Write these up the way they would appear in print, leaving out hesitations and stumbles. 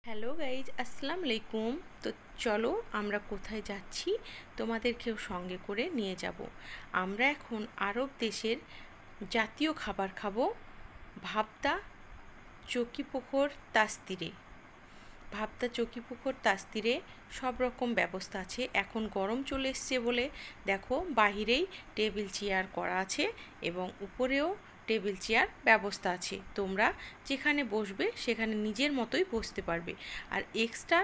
Hello guys, আসসালামু আলাইকুম। তো চলো আমরা কোথায় যাচ্ছি তোমাদেরকেও সঙ্গে করে নিয়ে যাব। আমরা এখন আরব দেশের জাতীয় খাবার খাবো, ভাবদা চকিপুকুর তাস্তিরে। ভাবদা চকিপুকুর তাস্তিরে সব রকম ব্যবস্থা আছে। এখন গরম চলে এসছে বলে দেখো বাহিরেই টেবিল চেয়ার করা আছে এবং উপরেও টেবিল চেয়ার ব্যবস্থা আছে। তোমরা যেখানে বসবে সেখানে নিজের মতোই বসতে পারবে। আর এক্সট্রা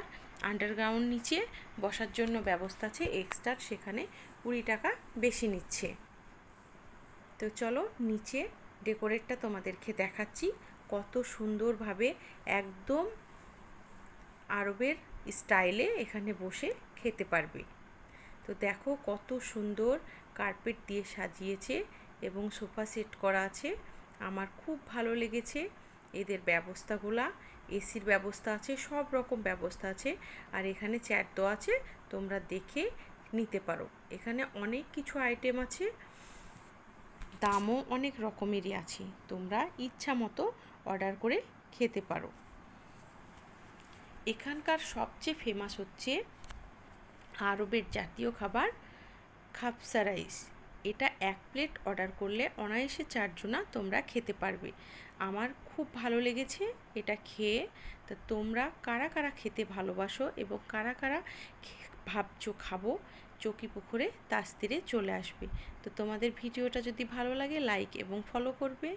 আন্ডারগ্রাউন্ড নিচে বসার জন্য ব্যবস্থা আছে, এক্সট্রা সেখানে 20 টাকা বেশি নিচ্ছে। তো চলো নিচে ডেকোরেটটা তোমাদেরকে দেখাচ্ছি, কত সুন্দরভাবে একদম আরবের স্টাইলে এখানে বসে খেতে পারবে। তো দেখো কত সুন্দর কার্পেট দিয়ে সাজিয়েছে এবং সোফা সেট করা আছে। আমার খুব ভালো লেগেছে এদের ব্যবস্থাগুলা। এসির ব্যবস্থা আছে, সব রকম ব্যবস্থা আছে। আর এখানে চ্যাট দেওয়া আছে, তোমরা দেখে নিতে পারো। এখানে অনেক কিছু আইটেম আছে, দামও অনেক রকমেরই আছে। তোমরা ইচ্ছা মতো অর্ডার করে খেতে পারো। এখানকার সবচেয়ে ফেমাস হচ্ছে আরবের জাতীয় খাবার খাবসা রাইস। এটা 1 প্লেট অর্ডার করলে অনায়াসে 4 জনা তোমরা খেতে পারবে। আমার খুব ভালো লেগেছে এটা খেয়ে। তা তোমরা কারা কারা খেতে ভালোবাসো এবং কারা কারা ভাবছো খাবো, চকিপুকুরে তাস্তিরে চলে আসবে। তো তোমাদের ভিডিওটা যদি ভালো লাগে লাইক এবং ফলো করবে।